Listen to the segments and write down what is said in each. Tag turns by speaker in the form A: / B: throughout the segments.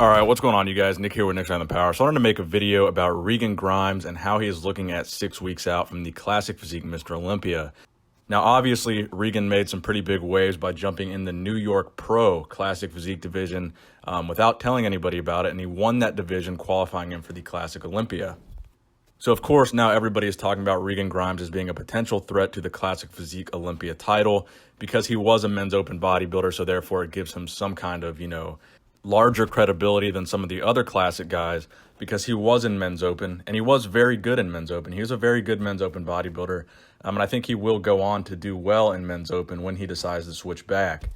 A: All right, what's going on, you guys? Nick here with Nick's on the Power. So I wanted to make a video about Regan Grimes and how he is looking at 6 weeks out from the Classic Physique Mr. Olympia. Now, obviously, Regan made some pretty big waves by jumping in the New York Pro Classic Physique division without telling anybody about it, and he won that division, qualifying him for the Classic Olympia. So, of course, now everybody is talking about Regan Grimes as being a potential threat to the Classic Physique Olympia title because he was a men's open bodybuilder, so therefore it gives him some kind of, larger credibility than some of the other classic guys because he was in men's open and he was very good in men's open. He was a very good men's open bodybuilder, and I think he will go on to do well in men's open when he decides to switch back.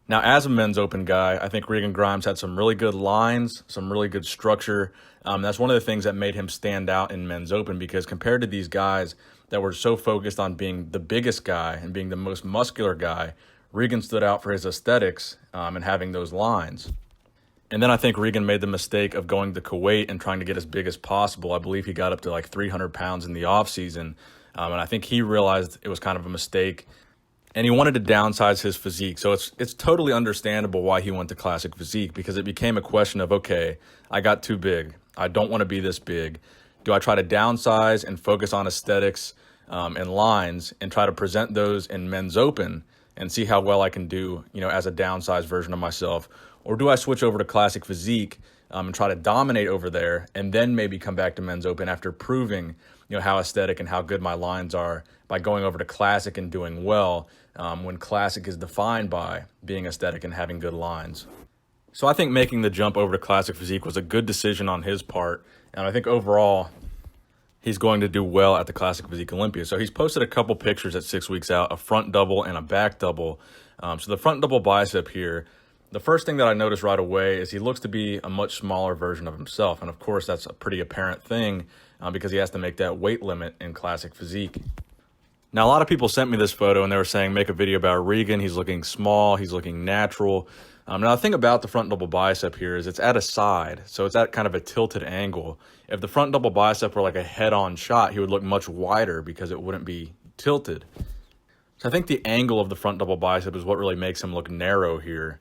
A: Now, as a men's open guy, I think Regan Grimes had some really good lines, some really good structure. That's one of the things that made him stand out in men's open, because compared to these guys that were so focused on being the biggest guy and being the most muscular guy, Regan stood out for his aesthetics and having those lines. And then I think Regan made the mistake of going to Kuwait and trying to get as big as possible. I believe he got up to like 300 pounds in the off season. And I think he realized it was kind of a mistake and he wanted to downsize his physique. So it's totally understandable why he went to Classic Physique, because it became a question of, okay, I got too big. I don't want to be this big. Do I try to downsize and focus on aesthetics and lines and try to present those in men's open and see how well I can do, as a downsized version of myself? Or do I switch over to Classic Physique and try to dominate over there and then maybe come back to men's open after proving, how aesthetic and how good my lines are by going over to Classic and doing well when Classic is defined by being aesthetic and having good lines? So I think making the jump over to Classic Physique was a good decision on his part. And I think overall, he's going to do well at the Classic Physique Olympia. So he's posted a couple pictures at 6 weeks out, a front double and a back double. So the front double bicep here, the first thing that I noticed right away is he looks to be a much smaller version of himself. And of course, that's a pretty apparent thing because he has to make that weight limit in Classic Physique. Now, a lot of people sent me this photo and they were saying, make a video about Regan. He's looking small. He's looking natural. Now, the thing about the front double bicep here is it's at a side. So it's at kind of a tilted angle. If the front double bicep were like a head-on shot, he would look much wider because it wouldn't be tilted. So I think the angle of the front double bicep is what really makes him look narrow here,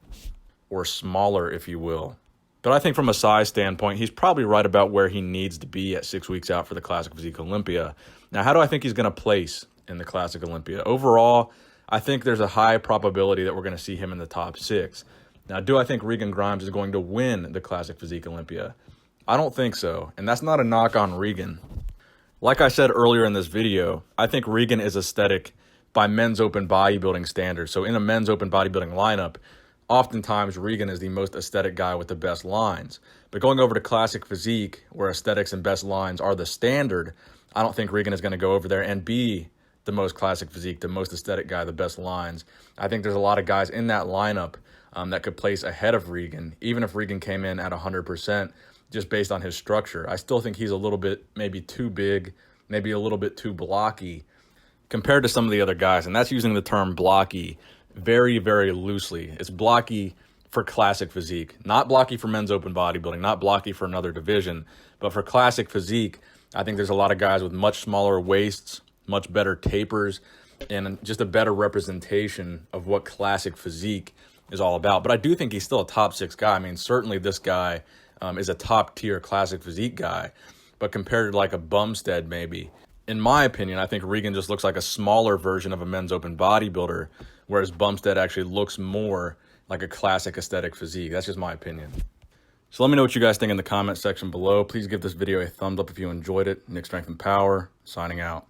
A: or smaller, if you will. But I think from a size standpoint, he's probably right about where he needs to be at 6 weeks out for the Classic Physique Olympia. Now, how do I think he's going to place in the Classic Olympia? Overall, I think there's a high probability that we're going to see him in the top 6. Now, do I think Regan Grimes is going to win the Classic Physique Olympia? I don't think so, and that's not a knock on Regan. Like I said earlier in this video, I think Regan is aesthetic by men's open bodybuilding standards. So in a men's open bodybuilding lineup, oftentimes Regan is the most aesthetic guy with the best lines. But going over to Classic Physique, where aesthetics and best lines are the standard, I don't think Regan is going to go over there and be the most Classic Physique, the most aesthetic guy, the best lines. I think there's a lot of guys in that lineup that could place ahead of Regan, even if Regan came in at 100%, just based on his structure. I still think he's a little bit maybe too big, maybe a little bit too blocky compared to some of the other guys. And that's using the term blocky very, very loosely. It's blocky for Classic Physique, not blocky for men's open bodybuilding, not blocky for another division, but for Classic Physique, I think there's a lot of guys with much smaller waists, much better tapers, and just a better representation of what Classic Physique is all about. But I do think he's still a top 6 guy. I mean, certainly this guy is a top tier Classic Physique guy, but compared to like a Bumstead maybe, in my opinion, I think Regan just looks like a smaller version of a men's open bodybuilder, whereas Bumstead actually looks more like a classic aesthetic physique. That's just my opinion. So let me know what you guys think in the comment section below. Please give this video a thumbs up if you enjoyed it. Nick Strength and Power, signing out.